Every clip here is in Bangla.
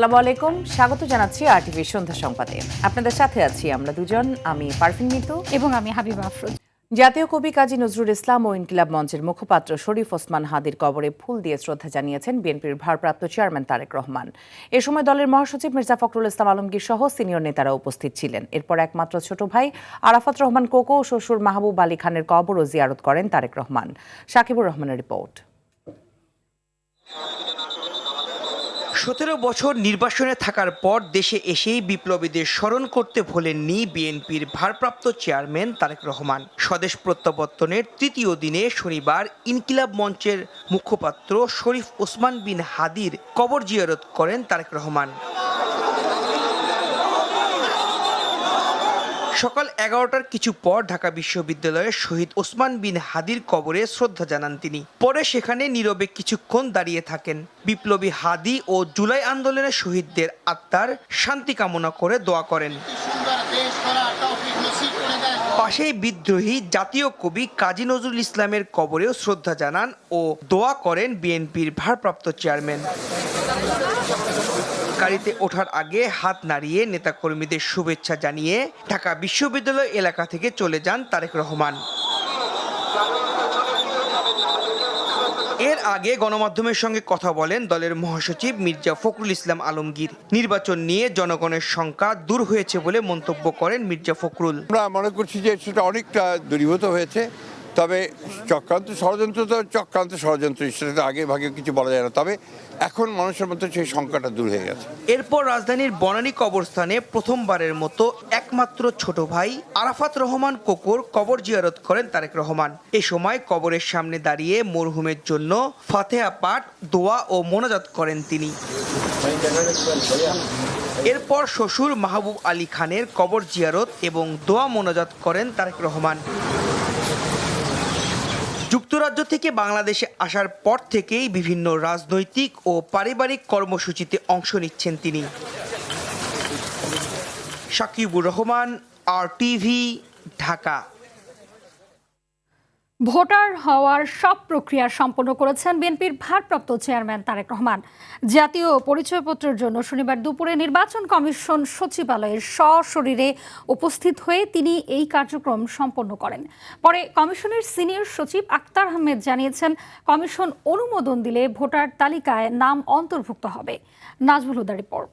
আসসালামু আলাইকুম, স্বাগত জানাচ্ছি আরটিভি সন্ধ্যা সংবাদে। আপনাদের সাথে আছি আমরা দুজন, আমি পারভিন মিতু এবং আমি হাবিবা আফরোজ। জাতীয় কবি কাজী নজরুল ইসলাম ও ইনকিলাব মঞ্চের মুখপাত্র শরীফ ওসমান হাদির কবরে ফুল দিয়ে শ্রদ্ধা জানিয়েছেন বিএনপির ভারপ্রাপ্ত চেয়ারম্যান তারেক রহমান। এ সময় দলের মহাসচিব মির্জা ফখরুল ইসলাম আলমগীর সহ সিনিয়র নেতারা উপস্থিত ছিলেন। এরপর একমাত্র ছোট ভাই আরাফাত রহমান কোকো ও শ্বশুর মাহবুব আলী খানের কবরও জিয়ারত করেন তারেক রহমান। সাকিবুর রহমানের রিপোর্ট। 17 বছর নির্বাসনে থাকার পর দেশে এসেই বিপ্লবীদের স্মরণ করতে ভোলেননি বিএনপির ভারপ্রাপ্ত চেয়ারম্যান তারেক রহমান। স্বদেশ প্রত্যাবর্তনের তৃতীয় দিনে শনিবার ইনকিলাব মঞ্চের মুখপাত্র শরীফ ওসমান বিন হাদির কবর জিয়ারত করেন তারেক রহমান। সকাল 11টার কিছু পর ঢাকা বিশ্ববিদ্যালয়ের শহীদ ওসমান বিন হাদির কবরে শ্রদ্ধা জানান তিনি। পরে সেখানে নীরবে কিছুক্ষণ দাঁড়িয়ে থাকেন। বিপ্লবী হাদি ও জুলাই আন্দোলনের শহীদদের আত্মার শান্তি কামনা করে দোয়া করেন। পাশেই বিদ্রোহী জাতীয় কবি কাজী নজরুল ইসলামের কবরেও শ্রদ্ধা জানান ও দোয়া করেন বিএনপির ভারপ্রাপ্ত চেয়ারম্যান। গাড়িতে ওঠার আগে হাত নাড়িয়ে নেতাকর্মীদের শুভেচ্ছা জানিয়ে ঢাকা বিশ্ববিদ্যালয় এলাকা থেকে চলে যান তারেক রহমান। এর আগে গণমাধ্যমের সঙ্গে কথা বলেন দলের মহাসচিব মির্জা ফখরুল ইসলাম আলমগীর। নির্বাচন নিয়ে জনগণের শঙ্কা দূর হয়েছে বলে মন্তব্য করেন মির্জা ফখরুল। আমরা মনে করছি যে সেটা অনেকটা দূরীভূত হয়েছে, তবে চক্রান্ত ষড়যন্ত্র সেটা আগে ভাগে কিছু বলা যায় না, তবে এখন মানুষের মধ্যে সেই শঙ্কাটা দূর হয়ে গেছে। এরপর রাজধানীর বনানী কবরস্থানে প্রথমবারের মতো একমাত্র ছোট ভাই আরাফাত রহমান কোকোর কবর জিয়ারত করেন তারেক রহমান। এ সময় কবরের সামনে দাঁড়িয়ে মরহুমের জন্য ফাতেহা পাঠ, দোয়া ও মোনাজাত করেন তিনি। এরপর শ্বশুর মাহবুব আলী খানের কবর জিয়ারত এবং দোয়া মোনাজাত করেন তারেক রহমান। যুক্তরাজ্য থেকে বাংলাদেশে আসার পর থেকেই বিভিন্ন রাজনৈতিক ও পারিবারিক কর্মসূচিতে অংশ নিচ্ছেন তিনি। সাকিবুর রহমান, আরটিভি, ঢাকা। ভোটার হওয়ার সব প্রক্রিয়া সম্পন্ন করেছেন বিএনপির ভারপ্রাপ্ত চেয়ারম্যান তারেক রহমান। জাতীয় পরিচয়পত্রের জন্য শনিবার দুপুরে নির্বাচন কমিশন সচিবালয়ের সশরীরে উপস্থিত হয়ে তিনি এই কার্যক্রম সম্পন্ন করেন। পরে কমিশনের সিনিয়র সচিব আক্তার আহমেদ জানিয়েছেন, কমিশন অনুমোদন দিলে ভোটার তালিকায় নাম অন্তর্ভুক্ত হবে। নাজমুল হুদার রিপোর্ট।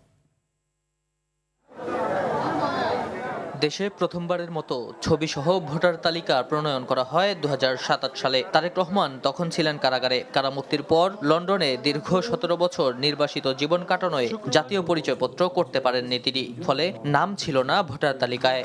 দেশে প্রথমবারের মতো ছবিসহ ভোটার তালিকা প্রণয়ন করা হয় 2007 সালে। তারেক রহমান তখন ছিলেন কারাগারে। কারামুক্তির পর লন্ডনে দীর্ঘ 17 বছর নির্বাসিত জীবন কাটানোয় জাতীয় পরিচয়পত্র করতে পারেননি তিনি, ফলে নাম ছিল না ভোটার তালিকায়।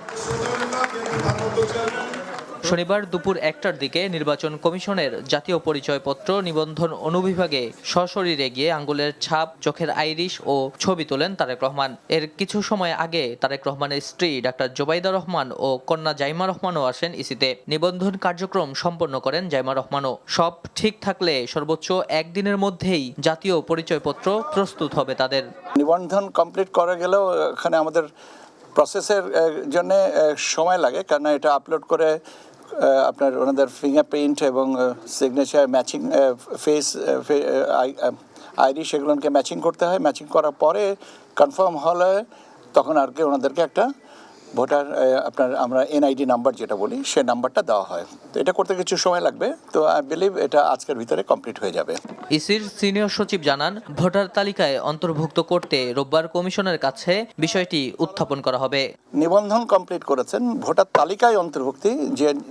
শনিবার দুপুর 1টার দিকে নির্বাচন কমিশনের জাতীয় পরিচয়পত্র নিবন্ধন অনুবিভাগে সশরীরে গিয়ে আঙ্গুলের ছাপ, চোখের আইরিশ ও ছবি তোলেন তারেক রহমান। এর কিছু সময় আগে তারেক রহমানের স্ত্রী ডাক্তার জোবাইদা রহমান ও কন্যা জাইমা রহমানও আসেন ইসিতে। নিবন্ধন কার্যক্রম সম্পন্ন করেন জাইমা রহমানও। সব ঠিক থাকলে সর্বোচ্চ একদিনের মধ্যেই জাতীয় পরিচয়পত্র প্রস্তুত হবে তাদের। নিবন্ধন কমপ্লিট করা গেলেও এখানে আমাদের প্রসেসের জন্য সময় লাগে, কারণ এটা আপলোড করে আপনার ওনাদের ফিঙ্গারপ্রিন্ট এবং সিগনেচার ম্যাচিং, ফেস আইডি সেগুলোকে ম্যাচিং করতে হয়। ম্যাচিং করার পরে কনফার্ম হলে তখন আর কি ওনাদেরকে একটা ভোটার আপনার আমরা এনআইডি নাম্বার যেটা বলি সে নাম্বারটা দেওয়া হয়। তো এটা করতে কিছু সময় লাগবে, তো আই বিলিভ এটা আজকের ভিতরে কমপ্লিট হয়ে যাবে। ইসির সিনিয়র সচিব জানান, ভোটার তালিকায় অন্তর্ভুক্ত করতে রোববার কমিশনের কাছে বিষয়টি উত্থাপন করা হবে। নিবন্ধন কমপ্লিট করেছেন, ভোটার তালিকায় অন্তর্ভুক্তি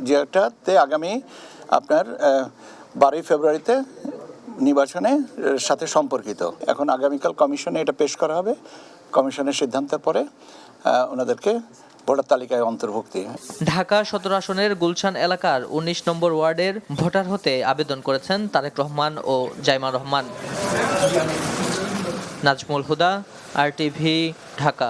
যেটাতে আগামী আপনার 12 ফেব্রুয়ারিতে নির্বাচনের সাথে সম্পর্কিত। এখন আগামীকাল কমিশনে এটা পেশ করা হবে। কমিশনের সিদ্ধান্তের পরে ওনাদেরকে ভোটার তালিকায় অন্তর্ভুক্তি। ঢাকা 17 আসনের গুলশান এলাকার 19 নম্বর ওয়ার্ডের ভোটার হতে আবেদন করেছেন তারেক রহমান ও জাইমা রহমান। নাজমুল হুদা, আরটিভি, ঢাকা।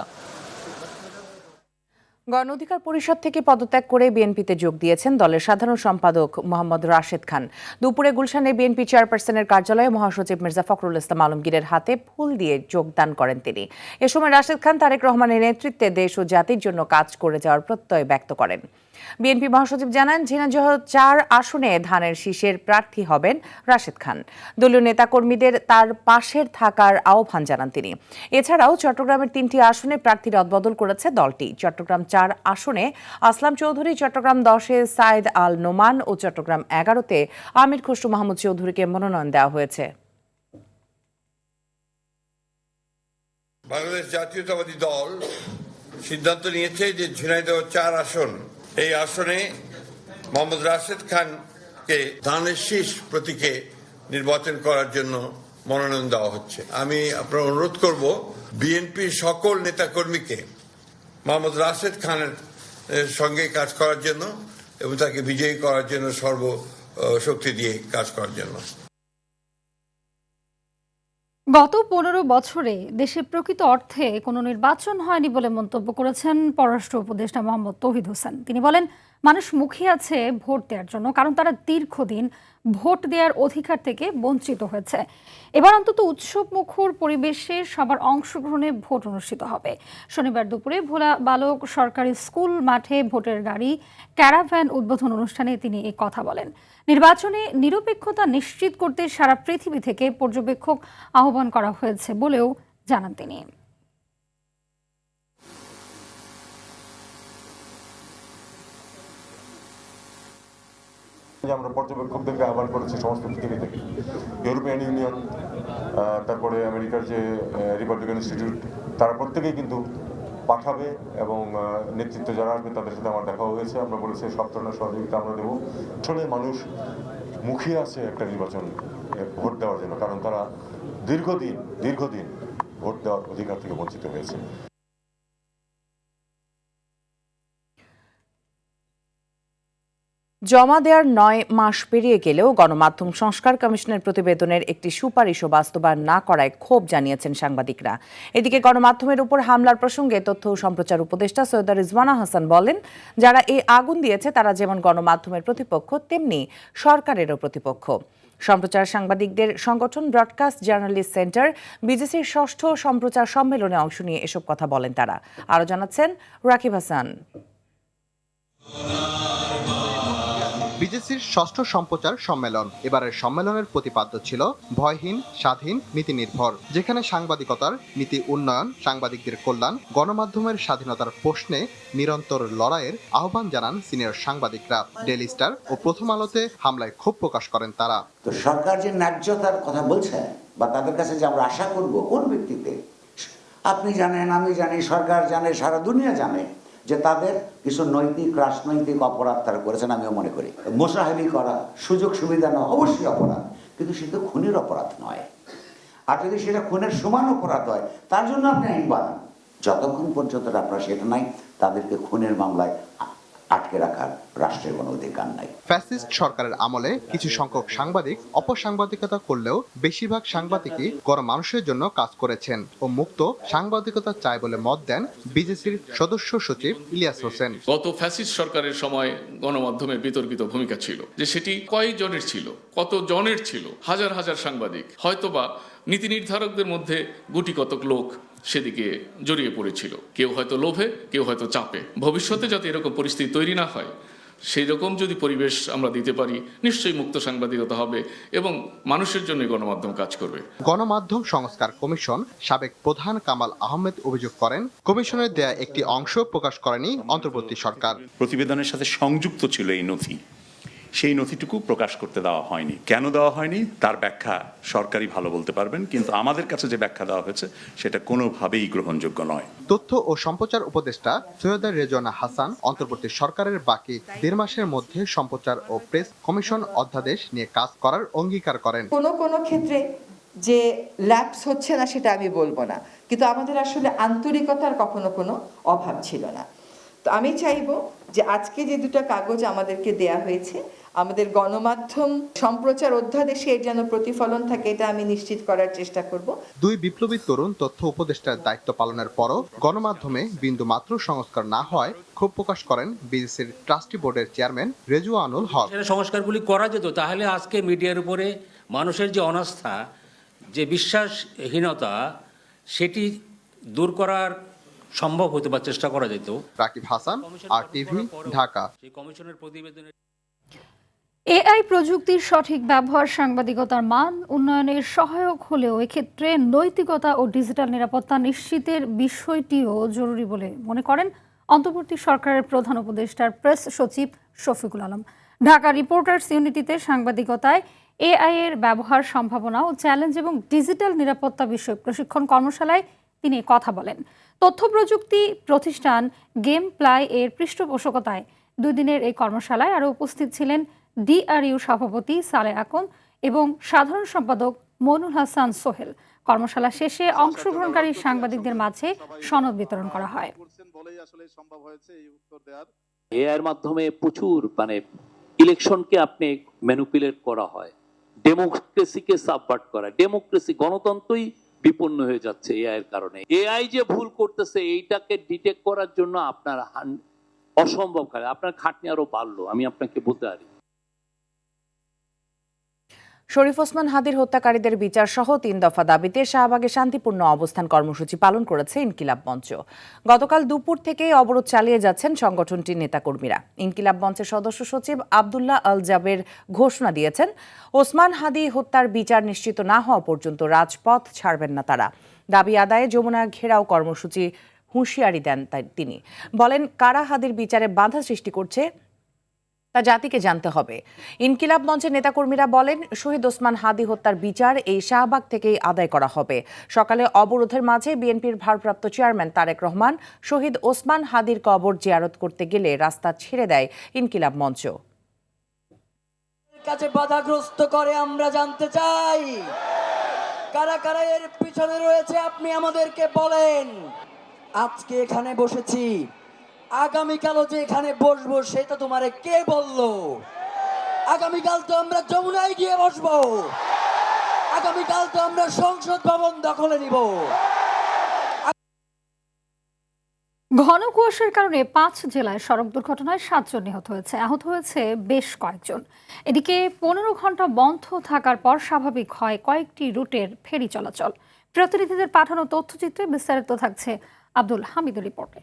গণ অধিকার পরিষদ থেকে পদত্যাগ করে বিএনপিতে যোগ দিয়েছেন দলের সাধারণ সম্পাদক মোহাম্মদ রাশেদ খান। দুপুরে গুলশানে বিএনপি চেয়ারপারসনের কার্যালয়ে মহাসচিব মির্জা ফখরুল ইসলাম আলমগীরের হাতে ফুল দিয়ে যোগদান করেন তিনি। এ সময় রাশেদ খান তারেক রহমানের নেতৃত্বে দেশ ও জাতির জন্য কাজ করে যাওয়ার প্রত্যয় ব্যক্ত করেন। বিএনপি মহাসচিব জানান, ঝিনাইদহ 4 আসনে ধানের শীষের প্রার্থী হবেন রাশেদ খান। দলীয় নেতাকর্মীদের তার পাশের থাকার আহ্বান জানান তিনি। এছাড়াও চট্টগ্রামের 3টি আসনে প্রার্থীর রদবদল করেছে দলটি। চট্টগ্রাম 4 আসনে আসলাম চৌধুরী, চট্টগ্রাম 10-এ সাইদ আল নোমান ও চট্টগ্রাম 11-তে আমির খসরু মাহমুদ চৌধুরীকে মনোনয়ন দেওয়া হয়েছে। বাংলাদেশ জাতীয়তাবাদী দল সিদ্ধান্ত নিয়েছে যে ঝিনাইদহ 4 আসন, এই আসনে মোহাম্মদ রাশেদ খানকে ধানের শীষ প্রতীকে নির্বাচন করার জন্য মনোনয়ন দেওয়া হচ্ছে। আমি আপনার অনুরোধ করব বিএনপির সকল নেতাকর্মীকে মোহাম্মদ রাশেদ খানের সঙ্গে কাজ করার জন্য এবং তাকে বিজয়ী করার জন্য সর্বশক্তি দিয়ে কাজ করার জন্য। গত 15 বছরে দেশে প্রকৃত অর্থে কোনো নির্বাচন হয়নি বলে মন্তব্য করেছেন পররাষ্ট্র উপদেষ্টা মোহাম্মদ তৌহিদ হোসেন। তিনি বলেন, মানুষ মুখিয়ে আছে ভোট দেওয়ার জন্য, কারণ তারা দীর্ঘদিন ভোট দেওয়ার অধিকার থেকে বঞ্চিত হয়েছে। এবার অন্তত উৎসব মুখর পরিবেশে সবার অংশগ্রহণে ভোট অনুষ্ঠিত হবে। শনিবার দুপুরে ভোলা বালক সরকারি স্কুল মাঠে ভোটের গাড়ি ক্যারাভ্যান উদ্বোধন অনুষ্ঠানে তিনি এই কথা বলেন। নির্বাচনে নিরপেক্ষতা নিশ্চিত করতে সারা পৃথিবী থেকে পর্যবেক্ষক আহ্বান করা হয়েছে বলেও জানান তিনি। আমরা পর্যবেক্ষকদেরকে আহ্বান করেছি সমস্ত পৃথিবী থেকে, ইউরোপিয়ান ইউনিয়ন, তারপরে আমেরিকার যে রিপাবলিকান ইনস্টিটিউট, তারা প্রত্যেকেই কিন্তু পাঠাবে এবং নেতৃত্ব যারা আসবে তাদের সাথে আমার দেখা হয়েছে। আমরা বলেছি সব ধরনের সহযোগিতা আমরা দেবো। আসলে মানুষ মুখিয়ে আছে একটা নির্বাচন ভোট দেওয়ার জন্য, কারণ তারা দীর্ঘদিন ভোট দেওয়ার অধিকার থেকে বঞ্চিত হয়েছে। জমা দেওয়ার 9 মাস পেরিয়ে গেলেও গণমাধ্যম সংস্কার কমিশনের প্রতিবেদনের একটি সুপারিশও বাস্তবায়ন না করায় ক্ষোভ জানিয়েছেন সাংবাদিকরা। এদিকে গণমাধ্যমের উপর হামলার প্রসঙ্গে তথ্য ও সম্প্রচার উপদেষ্টা সৈয়দা রিজওয়ানা হাসান বলেন, যারা এই আগুন দিয়েছে তারা যেমন গণমাধ্যমের প্রতিপক্ষ, তেমনি সরকারেরও প্রতিপক্ষ। সম্প্রচার সাংবাদিকদের সংগঠন ব্রডকাস্ট জার্নালিস্ট সেন্টার বিজেসির 6ষ্ঠ সম্প্রচার সম্মেলনে অংশ নিয়ে এসব কথা বলেন তারা। আরও জানাচ্ছেন রাকিব হাসান। বিজেসির 6ষ্ঠ সম্প্রচার সম্মেলন। এবারের সম্মেলনের প্রতিপাদ্য ছিল ভয়হীন, স্বাধীন, নীতি নির্ভর, যেখানে সাংবাদিকতার নীতি উন্নয়ন, সাংবাদিকদের কল্যাণ, গণমাধ্যমের স্বাধীনতার প্রশ্নে নিরন্তর লড়াইয়ের আহ্বান জানান সিনিয়র সাংবাদিকরা। ডেইলি স্টার ও প্রথম আলোতে হামলায় ক্ষোভ প্রকাশ করেন তারা। তো সরকার যে ন্যায্যতার কথা বলছে বা তাদের কাছে যে আমরা আশা করব, কোন ভিত্তিতে? আপনি জানেন, আমি জানি, সরকার জানে, সারা দুনিয়া জানে যে তাদের কিছু নৈতিক রাজনৈতিক অপরাধ তারা করেছেন। আমিও মনে করি মোসাহেবি করা, সুযোগ সুবিধা নেওয়া অবশ্যই অপরাধ, কিন্তু সেটা খুনের অপরাধ নয়। আর যদি সেটা খুনের সমান অপরাধ হয়, তার জন্য আপনি আইন বানান। যতক্ষণ পর্যন্ত আপনার সেটা নাই, তাদেরকে খুনের মামলায় আটকে রাখার রাষ্ট্রের কোনো অধিকার নাই। ফ্যাসিস্ট সরকারের আমলে কিছু সংখ্যক সাংবাদিক অপসাংবাদিকতা করলেও বেশিরভাগ সাংবাদিকই গণমানুষের জন্য কাজ করেছেন ও মুক্ত সাংবাদিকতা চায় বলে মত দেন বিজেসির সদস্য সচিব ইলিয়াস হোসেন। গত ফ্যাসিস্ট সরকারের সময় গণমাধ্যমের বিতর্কিত ভূমিকা ছিল, যে সেটি কয়েকজনের ছিল, কত জনের ছিল, হাজার হাজার সাংবাদিক, হয়তোবা নীতি নির্ধারকদের মধ্যে গুটি কতক লোক সেদিকে জড়িয়ে পড়েছিল, কেউ হয়তো লোভে, কেউ হয়তো চাপে। ভবিষ্যতে যাতে এরকম পরিস্থিতি তৈরি না হয়, সেই রকম যদি পরিবেশ আমরা দিতে পারি, নিশ্চয়ই মুক্ত সাংবাদিকতা হবে এবং মানুষের জন্য গণমাধ্যম কাজ করবে। গণমাধ্যম সংস্কার কমিশন সাবেক প্রধান কামাল আহমেদ অভিযোগ করেন, কমিশনের দেয়া একটি অংশ প্রকাশ করেনি অন্তর্বর্তী সরকার। প্রতিবেদনের সাথে সংযুক্ত ছিল এই নথি, সেই নথিটুকু প্রকাশ করতে দেওয়া হয়নি। কেন দেওয়া হয়নি তার ব্যাখ্যা সরকারই ভালো বলতে পারবেন, কিন্তু আমাদের কাছে যে ব্যাখ্যা দেওয়া হয়েছে সেটা কোনোভাবেই গ্রহণযোগ্য নয়। তথ্য ও সম্প্রচার উপদেষ্টা সৈয়দা রেজওয়ানা হাসান অন্তর্বর্তী সরকারের বাকি 1.5 মাসের মধ্যে সম্প্রচার ও প্রেস কমিশন অধ্যাদেশ নিয়ে কাজ করার অঙ্গীকার করেন। কোনো ক্ষেত্রে যে ল্যাপস হচ্ছে না সেটা আমি বলবো না, কিন্তু আমাদের আসলে আন্তরিকতার কখনো কোনো অভাব ছিল না। তো আমি চাইবো যে আজকে যে 2টা কাগজ আমাদেরকে দেয়া হয়েছে, আমাদের গণমাধ্যম সম্প্রচার অধ্যাদেশে এর যেন প্রতিফলন থাকে, এটা আমি নিশ্চিত করার চেষ্টা করব। 2 বিপ্লবী তরুণ তথ্য উপদেষ্টার দায়িত্ব পালনের পরও গণমাধ্যমে বিন্দুমাত্র সংস্কার না হয় ক্ষোভ প্রকাশ করেন বিজেসির ট্রাস্টি বোর্ডের চেয়ারম্যান রেজওয়ানুল হক। সংস্কারগুলি করা যেত, তাহলে আজকে মিডিয়ার উপরে মানুষের যে অনাস্থা, যে বিশ্বাসহীনতা, সেটি দূর করার সম্ভব হতো বা চেষ্টা করা যেত। রাকিব হাসান, RTV, ঢাকা। সেই কমিশনের প্রতিবেদনের এআই প্রযুক্তির সঠিক ব্যবহার সাংবাদিকতার মান উন্নয়নের সহায়ক হলেও এক্ষেত্রে নৈতিকতা ও ডিজিটাল নিরাপত্তা নিশ্চিতের বিষয়টিও জরুরি বলে মনে করেন অন্তর্বর্তী সরকারের প্রধান উপদেষ্টার প্রেস সচিব শফিকুল আলম। ঢাকা রিপোর্টার্স ইউনিটিতে সাংবাদিকতায় এআই এর ব্যবহার সম্ভাবনা ও চ্যালেঞ্জ এবং ডিজিটাল নিরাপত্তা বিষয়ক প্রশিক্ষণ কর্মশালায় তিনি কথা বলেন। তথ্য প্রযুক্তি প্রতিষ্ঠান গেম প্লাই এর পৃষ্ঠপোষকতায় 2 দিনের এই কর্মশালায় আরও উপস্থিত ছিলেন DRU সভাপতি সালে আকন এবং সাধারণ সম্পাদক মনুল হাসান সোহেল। কর্মশালা শেষে অংশগ্রহণকারী সাংবাদিকদের মাঝে সনদ বিতরণ করা হয়। এআই এর মাধ্যমে প্রচুর ইলেকশনকে আপনি ম্যানিপুলেট করা হয়, ডেমোক্রেসিকে সাবভার্ট করা, ডেমোক্রেসি গণতন্ত্রই বিপন্ন হয়ে যাচ্ছে এআই এর কারণে। এআই যে ভুল করতেছে এইটাকে ডিটেক্ট করার জন্য আপনার অসম্ভব, আপনার খাটনি আরো বাড়লো, আমি আপনাকে বলতে পারি। শরীফ ওসমান হাদির হত্যাকারীদের বিচার সহ 3 দফা দাবিতে শাহবাগে শান্তিপূর্ণ অবস্থান কর্মসূচি পালন করেছে ইনকিলাব মঞ্চ। গতকাল দুপুর থেকেই অবরোধ চালিয়ে যাচ্ছেন সংগঠনটির নেতাকর্মীরা। ইনকিলাব মঞ্চের সদস্য সচিব আব্দুল্লাহ আল জাবের ঘোষণা দিয়েছেন, ওসমান হাদি হত্যার বিচার নিশ্চিত না হওয়া পর্যন্ত রাজপথ ছাড়বেন না তারা। দাবি আদায়ে যমুনা ঘেরাও কর্মসূচি হুঁশিয়ারি দেন তিনি। বলেন, কারা হাদির বিচারে বাধা সৃষ্টি করছে তা জাতিকে জানতে হবে। ইনকিলাব মঞ্চের নেতাকর্মীরা বলেন, শহীদ ওসমান হাদি হত্যার বিচার এই শাহবাগ থেকেই আদায় করা হবে। সকালে অবরোধের মাঝে বিএনপির ভারপ্রাপ্ত চেয়ারম্যান তারেক রহমান শহীদ ওসমান হাদির কবর জিয়ারত করতে গেলে রাস্তা ছেড়ে দেয় ইনকিলাব মঞ্চ। কাছে বাধাগ্রস্ত করে আমরা জানতে চাই, কারা কারা এর পিছনে রয়েছে আপনি আমাদেরকে বলেন। আজকে এখানে বসেছি, আগামীকালও যে এখানে বসবো সেটা তোমারে কে বললো? আগামীকাল তো আমরা যমুনায় গিয়ে বসবো, আগামীকাল তো আমরা সংসদ ভবন দখলে নিব। ঘন কুয়াশার কারণে 5 জেলায় সড়ক দুর্ঘটনায় 7 জন নিহত হয়েছে, আহত হয়েছে বেশ কয়েকজন। এদিকে 15 ঘন্টা বন্ধ থাকার পর স্বাভাবিক হয় কয়েকটি রুটের ফেরি চলাচল। প্রতিনিধিদের পাঠানো তথ্যচিত্রে বিস্তারিত থাকছে আব্দুল হামিদের রিপোর্টে।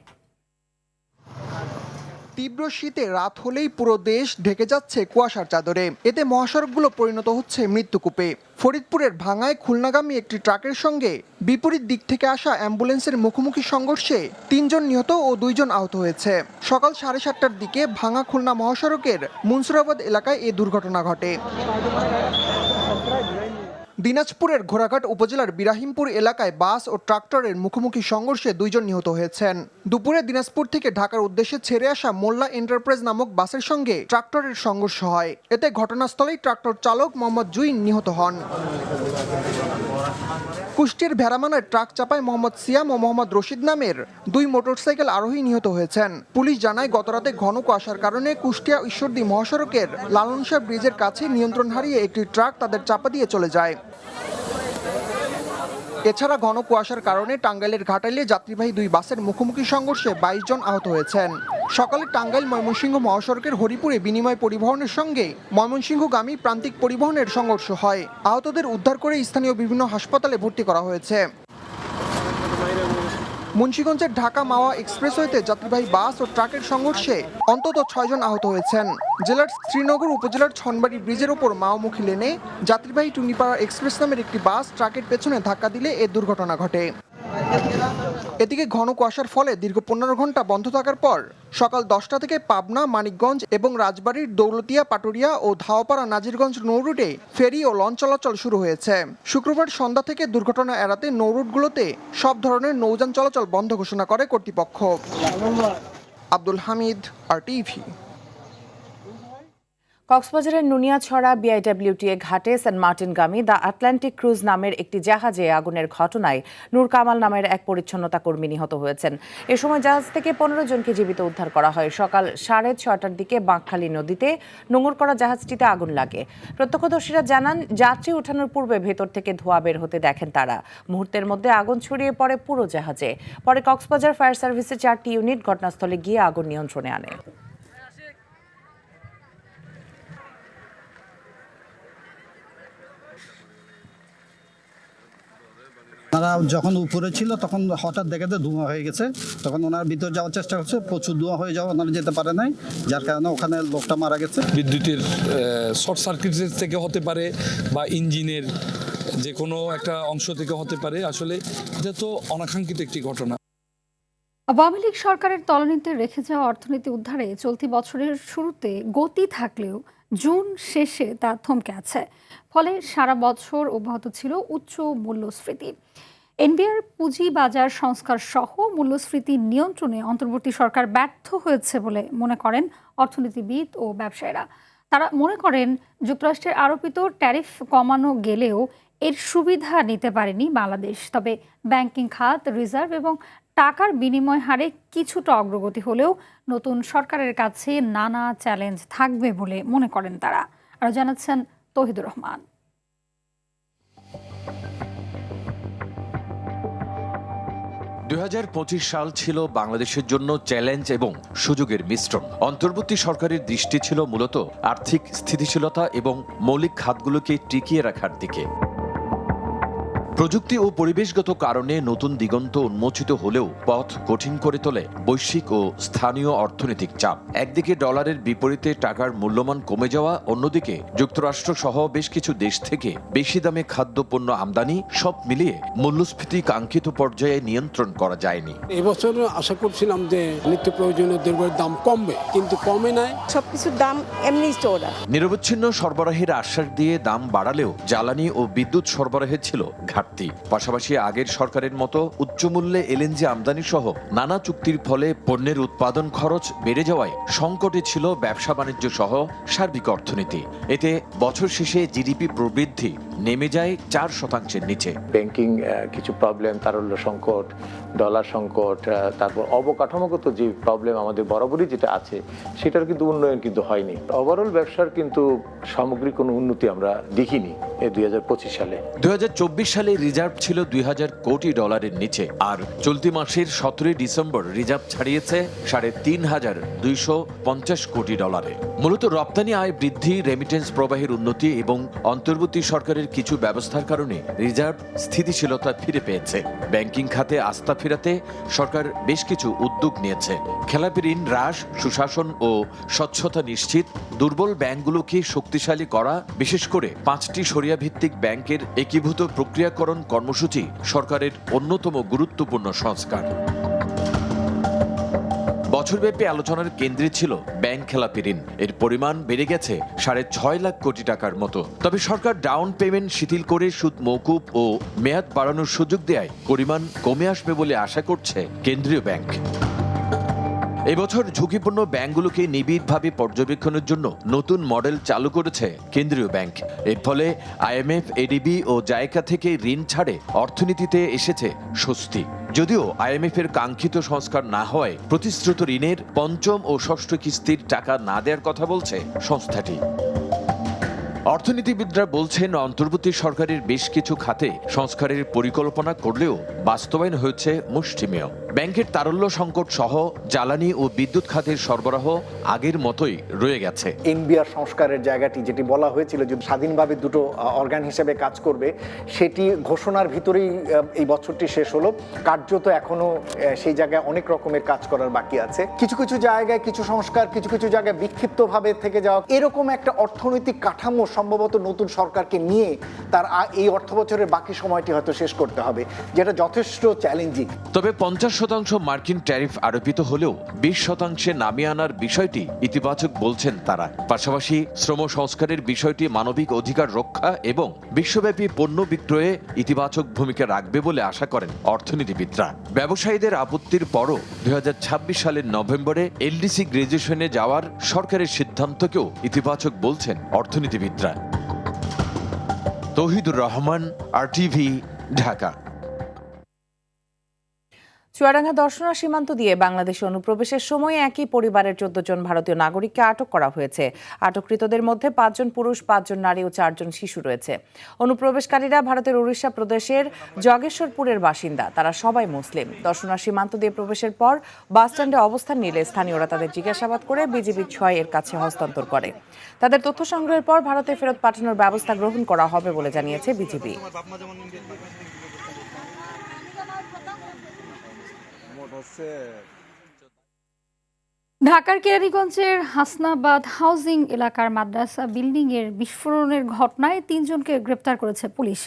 তীব্র শীতে রাত হলেই পুরো দেশ ঢেকে যাচ্ছে কুয়াশার চাদরে। এতে মহাসড়কগুলো পরিণত হচ্ছে মৃত্যুকূপে। ফরিদপুরের ভাঙায় খুলনাগামী একটি ট্রাকের সঙ্গে বিপরীত দিক থেকে আসা অ্যাম্বুলেন্সের মুখোমুখি সংঘর্ষে 3 জন নিহত ও 2 জন আহত হয়েছে। সকাল 7:30টার দিকে ভাঙা খুলনা মহাসড়কের মুন্সুরাবাদ এলাকায় এ দুর্ঘটনা ঘটে। দিনাজপুরের ঘোড়াঘাট উপজেলার বিরাহিমপুর এলাকায় বাস ও ট্রাক্টরের মুখোমুখি সংঘর্ষে 2 জন নিহত হয়েছেন। দুপুরে দিনাজপুর থেকে ঢাকার উদ্দেশ্যে ছেড়ে আসা মোল্লা এন্টারপ্রাইজ নামক বাসের সঙ্গে ট্রাক্টরের সংঘর্ষ হয়। এতে ঘটনাস্থলেই ট্রাক্টর চালক মোহাম্মদ জুইন নিহত হন। কুষ্টিয়ার ভেড়ামানায় ট্রাক চাপায় মোহাম্মদ সিয়াম ও মোহাম্মদ রশিদ নামের 2 মোটরসাইকেল আরোহী নিহত হয়েছেন। পুলিশ জানায়, গতরাতে ঘন কুয়াশার কারণে কুষ্টিয়া ঈশ্বরদী মহাসড়কের লালনশাহ ব্রিজের কাছে নিয়ন্ত্রণ হারিয়ে একটি ট্রাক তাদের চাপা দিয়ে চলে যায়। এছাড়া ঘন কুয়াশার কারণে টাঙ্গাইলের ঘাটাইলে যাত্রীবাহী 2 বাসের মুখোমুখি সংঘর্ষে 22 জন আহত হয়েছেন। সকালে টাঙ্গাইল ময়মনসিংহ মহাসড়কের হরিপুরে বিনিময় পরিবহনের সঙ্গে ময়মনসিংহগামী প্রান্তিক পরিবহনের সংঘর্ষ হয়। আহতদের উদ্ধার করে স্থানীয় বিভিন্ন হাসপাতালে ভর্তি করা হয়েছে। মুন্সিগঞ্জের ঢাকা মাওয়া এক্সপ্রেসওয়েতে যাত্রীবাহী বাস ও ট্রাকের সংঘর্ষে অন্তত 6 জন আহত হয়েছেন। জেলার শ্রীনগর উপজেলার ছনবাড়ি ব্রিজের ওপর মাওমুখী লেনে যাত্রীবাহী টুনিপাড়া এক্সপ্রেস নামের একটি বাস ট্রাকের পেছনে ধাক্কা দিলে এ দুর্ঘটনা ঘটে। এদিকে ঘন কুয়াশার ফলে দীর্ঘ 15 ঘন্টা বন্ধ থাকার পর সকাল 10টা থেকে পাবনা, মানিকগঞ্জ এবং রাজবাড়ীর দৌলতিয়া, পাটুরিয়া ও ধাওপাড়া নাজিরগঞ্জ নৌরুটে ফেরি ও লঞ্চ চলাচল শুরু হয়েছে। শুক্রবার সন্ধ্যা থেকে দুর্ঘটনা এড়াতে নৌরুটগুলোতে সব ধরনের নৌযান চলাচল বন্ধ ঘোষণা করে কর্তৃপক্ষ। আব্দুল হামিদ, RTV। কক্সবাজারের নুনিয়াছড়া বিআইডব্লিউটিএ ঘাটে সেন্ট মার্টিনগামী দ্য আটলান্টিক ক্রুজ নামের একটি জাহাজে আগুনের ঘটনায় নূর কামাল নামের এক পরিচ্ছন্নতা কর্মী নিহত হয়েছেন। এ সময় জাহাজ থেকে 15 জনকে জীবিত উদ্ধার করা হয়। সকাল 6:30টার দিকে বাঁকখালী নদীতে নোঙর করা জাহাজটিতে আগুন লাগে। প্রত্যক্ষদর্শীরা জানান, যাত্রী ওঠানোর পূর্বে ভেতর থেকে ধোঁয়া বের হতে দেখেন তারা। মুহূর্তের মধ্যে আগুন ছড়িয়ে পড়ে পুরো জাহাজে। পরে কক্সবাজার ফায়ার সার্ভিসের 4টি ইউনিট ঘটনাস্থলে গিয়ে আগুন নিয়ন্ত্রণে আনে। ওনারা যখন উপরে ছিল তখন হঠাৎ দেখে ধোঁয়া হয়ে গেছে, তখন ওনার ভিতর যাওয়ার চেষ্টা করছে, প্রচুর ধোঁয়া হয়ে যাওয়া, ওনারা যেতে পারে নাই, যার কারণে ওখানে লোকটা মারা গেছে। বিদ্যুতের শর্ট সার্কিটের থেকে হতে পারে বা ইঞ্জিনের যে কোনো একটা অংশ থেকে হতে পারে। আসলে এটা তো অনাকাঙ্ক্ষিত একটি ঘটনা। আওয়ামী লীগ সরকারের তলানিতে রেখে যাওয়া অর্থনীতি উদ্ধারে চলতি বছরের শুরুতে গতি থাকলেও জুন শেষে তা থমকে আছে। ফলে সারা বছর অব্যাহত ছিল উচ্চ মূল্যস্ফীতি। এনবিআর পুঁজিবাজার সংস্কার সহ মূল্যস্ফীতি নিয়ন্ত্রণে অন্তর্বর্তী সরকার ব্যর্থ হয়েছে বলে মনে করেন অর্থনীতিবিদ ও ব্যবসায়ীরা। তারা মনে করেন যুক্তরাষ্ট্রের আরোপিত ট্যারিফ কমানো গেলেও এর সুবিধা নিতে পারেনি বাংলাদেশ। তবে ব্যাংকিং খাত, রিজার্ভ এবং টাকার বিনিময় হারে কিছুটা অগ্রগতি হলেও নতুন সরকারের কাছে নানা চ্যালেঞ্জ থাকবে বলে মনে করেন তারা। আরও জানাচ্ছেন তৌহিদুর রহমান। 2025 সাল ছিল বাংলাদেশের জন্য চ্যালেঞ্জ এবং সুযোগের মিশ্রণ। অন্তর্বর্তী সরকারের দৃষ্টি ছিল মূলত আর্থিক স্থিতিশীলতা এবং মৌলিক খাতগুলোকে টিকিয়ে রাখার দিকে। প্রযুক্তি ও পরিবেশগত কারণে নতুন দিগন্ত উন্মোচিত হলেও পথ কঠিন করে তোলে বৈশ্বিক ও স্থানীয় অর্থনৈতিক চাপ। একদিকে ডলারের বিপরীতে টাকার মূল্যমান কমে যাওয়া, অন্যদিকে যুক্তরাষ্ট্র সহ বেশ কিছু দেশ থেকে বেশি দামে খাদ্যপণ্য আমদানি, সব মিলিয়ে মূল্যস্ফীতি কাঙ্ক্ষিত পর্যায়ে নিয়ন্ত্রণ করা যায়নি। এবছর আশা করছিলাম যে নিত্য প্রয়োজনীয় দ্রব্যের দাম কমবে, কিন্তু কমে নাই। সবকিছুর দাম এমনি চড়া। নিরবচ্ছিন্ন সরবরাহের আশ্বাস দিয়ে দাম বাড়ালেও জ্বালানি ও বিদ্যুৎ সরবরাহে ছিল ঘাটতি। পাশাপাশি আগের সরকারের মতো উচ্চমূল্যে এলএনজি আমদানি সহ নানা চুক্তির ফলে পণ্যের উৎপাদন খরচ বেড়ে যাওয়ায় সংকটে ছিল ব্যবসা বাণিজ্য সহ সার্বিক অর্থনীতি। এতে বছর শেষে জিডিপি প্রবৃদ্ধি নেমে যায় 4% নিচে। ব্যাংকিং কিছু প্রবলেম, তারল্য সংকট, ডলার সংকট, তারপর অবকাঠামোগত যে প্রবলেম আমাদের বরাবরই যেটা আছে, সেটার কিন্তু উন্নয়ন কিন্তু হয়নি। ওভারঅল ব্যবসার কিন্তু সামগ্রিক কোনো উন্নতি আমরা দেখিনি এই 2025 সালে। 2024 সালে রিজার্ভ ছিল 2000 কোটি ডলারের নিচে, আর চলতি মাসের 17 ডিসেম্বর রিজার্ভ ছাড়িয়েছে 3,250 কোটি ডলারে। মূলত রপ্তানি আয় বৃদ্ধি, রেমিটেন্স প্রবাহের উন্নতি এবং অন্তর্বর্তী সরকারের কিছু ব্যবস্থার কারণে রিজার্ভ স্থিতিশীলতা ফিরে পেয়েছে। ব্যাংকিং খাতে আস্থা ফেরাতে সরকার বেশ কিছু উদ্যোগ নিয়েছে। খেলাপি ঋণ হ্রাস, সুশাসন ও স্বচ্ছতা নিশ্চিত, দুর্বল ব্যাংকগুলোকে শক্তিশালী করা, বিশেষ করে 5টি শরিয়া ভিত্তিক ব্যাংকের একীভূত প্রক্রিয়াকরণ কর্মসূচি সরকারের অন্যতম গুরুত্বপূর্ণ সংস্কার। বছরব্যাপী আলোচনার কেন্দ্রে ছিল ব্যাংক খেলাপি ঋণ। এর পরিমাণ বেড়ে গেছে 6.5 লাখ কোটি টাকার মতো। তবে সরকার ডাউন পেমেন্ট শিথিল করে সুদ মওকুফ ও মেয়াদ বাড়ানোর সুযোগ দেয় পরিমাণ কমে আসবে বলে আশা করছে কেন্দ্রীয় ব্যাংক। এবছর ঝুঁকিপূর্ণ ব্যাংকগুলোকে নিবিড়ভাবে পর্যবেক্ষণের জন্য নতুন মডেল চালু করেছে কেন্দ্রীয় ব্যাংক। এর ফলে আইএমএফ, এডিবি ও জাইকা থেকে ঋণ ছাড়ে অর্থনীতিতে এসেছে স্বস্তি। যদিও আইএমএফ এর কাঙ্ক্ষিত সংস্কার না হয় প্রতিশ্রুত ঋণের পঞ্চম ও ষষ্ঠ কিস্তির টাকা না দেওয়ার কথা বলছে সংস্থাটি। অর্থনীতিবিদরা বলছেন অন্তর্বর্তী সরকারের বেশ কিছু খাতে সংস্কারের পরিকল্পনা করলেও বাস্তবায়ন হয়েছে মুষ্টিমেয়। ব্যাংকের তারল্য সংকট সহ জ্বালানি ও বিদ্যুৎ খাতের সরবরাহ আগের মতোই রয়ে গেছে। এনবিআর সংস্কারের জায়গাটি যেটি বলা হয়েছিল যে স্বাধীনভাবে দুটো অর্গান হিসেবে কাজ করবে, সেটি ঘোষণার ভিতরেই এই বছরটি শেষ হলো। কার্যত এখনো সেই জায়গায় অনেক রকমের কাজ করার বাকি আছে। কিছু কিছু জায়গায় কিছু সংস্কার, কিছু কিছু জায়গায় বিক্ষিপ্তভাবে থেকে যাওয়া, এরকম একটা অর্থনৈতিক কাঠামো সম্ভবত নতুন সরকারকে নিয়ে তার এই অর্থ বছরের বাকি সময়টি হয়তো শেষ করতে হবে, যেটা যথেষ্ট চ্যালেঞ্জিং। তবে 50% মার্কিন ট্যারিফ আরোপিত হলেও 20% নামিয়ে আনার বিষয়টি ইতিবাচক বলছেন তারা। পাশাপাশি শ্রম সংস্কারের বিষয়টি মানবিক অধিকার রক্ষা এবং বিশ্বব্যাপী পণ্য বিক্রয়ে ইতিবাচক ভূমিকা রাখবে বলে আশা করেন অর্থনীতিবিদরা। ব্যবসায়ীদের আপত্তির পরও 2026 সালের নভেম্বরে এলডিসি গ্র্যাজুয়েশনে যাওয়ার সরকারের সিদ্ধান্তকেও ইতিবাচক বলছেন অর্থনীতিবিদরা। তৌহিদুর রহমান, RTV, ঢাকা। চুয়াডাঙ্গা দর্শনা সীমান্ত দিয়ে বাংলাদেশে অনুপ্রবেশের সময় একই পরিবারের 14 জন ভারতীয় নাগরিককে আটক করা হয়েছে। আটককৃতদের মধ্যে 5 জন পুরুষ, 5 জন নারী ও 4 জন শিশু রয়েছে। অনুপ্রবেশকারীরা ভারতের উড়িষ্যা প্রদেশের জগেশ্বরপুরের বাসিন্দা। তারা সবাই মুসলিম। দর্শনা সীমান্ত দিয়ে প্রবেশের পর বাসস্ট্যান্ডে অবস্থান নিলে স্থানীয়রা তাদের জিজ্ঞাসাবাদ করে বিজিবি 6 এর কাছে হস্তান্তর করে। তাদের তথ্য সংগ্রহের পর ভারতে ফেরত পাঠানোর ব্যবস্থা গ্রহণ করা হবে বলে জানিয়েছে বিজিবি। ঢাকার কেরানীগঞ্জের হাসনাবাদ হাউজিং এলাকার মাদ্রাসা বিল্ডিংয়ের বিস্ফোরণের ঘটনায় 3 জনকে গ্রেপ্তার করেছে পুলিশ।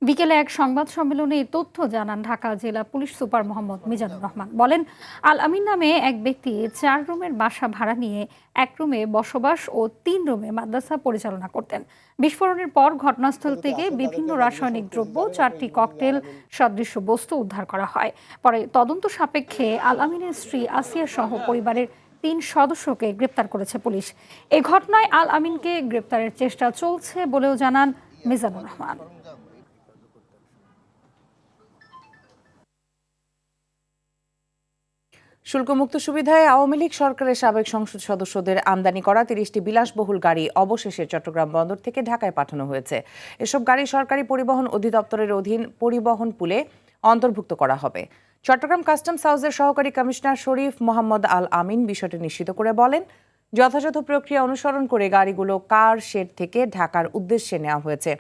বিকেলে এক সংবাদ সম্মেলনে এই তথ্য জানান ঢাকা জেলা পুলিশ সুপার মোহাম্মদ মিজানুর রহমান। বলেন, আল আমিন নামে এক ব্যক্তি 4 রুমের বাসা ভাড়া নিয়ে 1 রুমে বসবাস ও 3 রুমে মাদ্রাসা পরিচালনা করতেন। বিস্ফোরণের পর ঘটনাস্থল থেকে বিভিন্ন রাসায়নিক দ্রব্য, 4টি ককটেল সদৃশ বস্তু উদ্ধার করা হয়। পরে তদন্ত সাপেক্ষে আল আমিনের স্ত্রী আসিয়া সহ পরিবারের 3 সদস্যকে গ্রেপ্তার করেছে পুলিশ। এই ঘটনায় আল আমিনকে গ্রেপ্তারের চেষ্টা চলছে বলেও জানান মিজানুর রহমান। শুল্কমুক্ত সুবিধায় আওয়ামী লীগ সরকারের সাবেক সংসদ সদস্যদের আমদানি করা 30টি বিলাসবহুল গাড়ি অবশেষে চট্টগ্রাম বন্দর থেকে ঢাকায় পাঠানো হয়েছে। এসব গাড়ি সরকারি পরিবহন অধিদপ্তরের অধীন পরিবহন পুলে অন্তর্ভুক্ত করা হবে। চট্টগ্রাম কাস্টমস হাউসের সহকারী কমিশনার শরীফ মোহাম্মদ আল আমিন বিষয়টি নিশ্চিত করে বলেন, যথাযথ প্রক্রিয়া অনুসরণ করে গাড়িগুলো কার শেড থেকে ঢাকার উদ্দেশ্যে নেওয়া হয়েছে।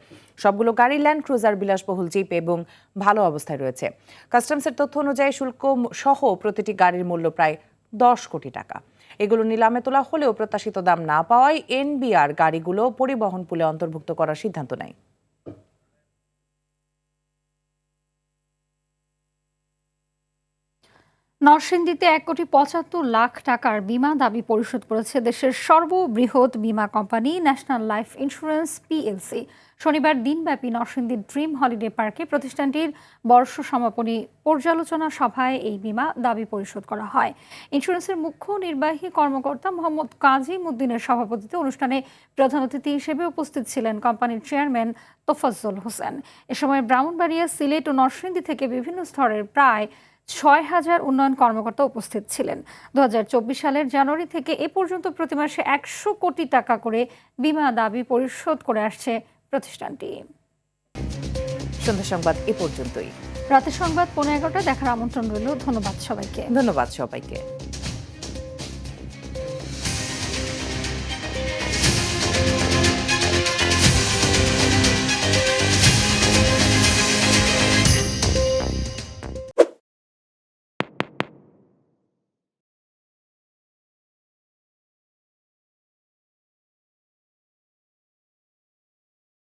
সবগুলো গাড়ি ল্যান্ড ক্রুজার, বিলাসবহুল জিপ এবং ভালো অবস্থায় রয়েছে। কাস্টমসের তথ্য অনুযায়ী শুল্ক সহ প্রতিটি গাড়ির মূল্য প্রায় 10 কোটি টাকা। এগুলো নিলামে তোলা হলেও প্রত্যাশিত দাম না পাওয়ায় এনবিআর গাড়িগুলো পরিবহন পুলে অন্তর্ভুক্ত করার সিদ্ধান্ত নেয়। নরসিংদীতে 1,75,00,000 টাকার বিমা দাবি পরিশোধ করেছে দেশের সর্ববৃহৎ বিমা company national life insurance PLC. শনিবার দিনব্যাপী নরসিংদীর ড্রিম হলিডে পার্কে প্রতিষ্ঠানটির বর্ষ সমাপনী পর্যালোচনা সভায় এই বিমা দাবি পরিশোধ করা হয়। ইন্স্যুরেন্সের মুখ্য নির্বাহী কর্মকর্তা মোহাম্মদ কাজিম উদ্দিনের সভাপতিত্বে অনুষ্ঠানে প্রধান অতিথি হিসেবে উপস্থিত ছিলেন কোম্পানির চেয়ারম্যান তোফাজ্জল হোসেন। এ সময় ব্রাহ্মণবাড়িয়া, সিলেট ও নরসিংদী থেকে বিভিন্ন স্তরের প্রায় 6,000 উন্নয়ন কর্মকর্তা উপস্থিত ছিলেন। 2024 সালের জানুয়ারি থেকে এ পর্যন্ত প্রতি মাসে 100 কোটি টাকা করে বিমা দাবি পরিশোধ করে আসছে প্রতিষ্ঠানটি। সন্ধ্যা সংবাদ এ পর্যন্তই। রাতের সংবাদ 11:15 দেখার আমন্ত্রণ রইল। ধন্যবাদ সবাইকে।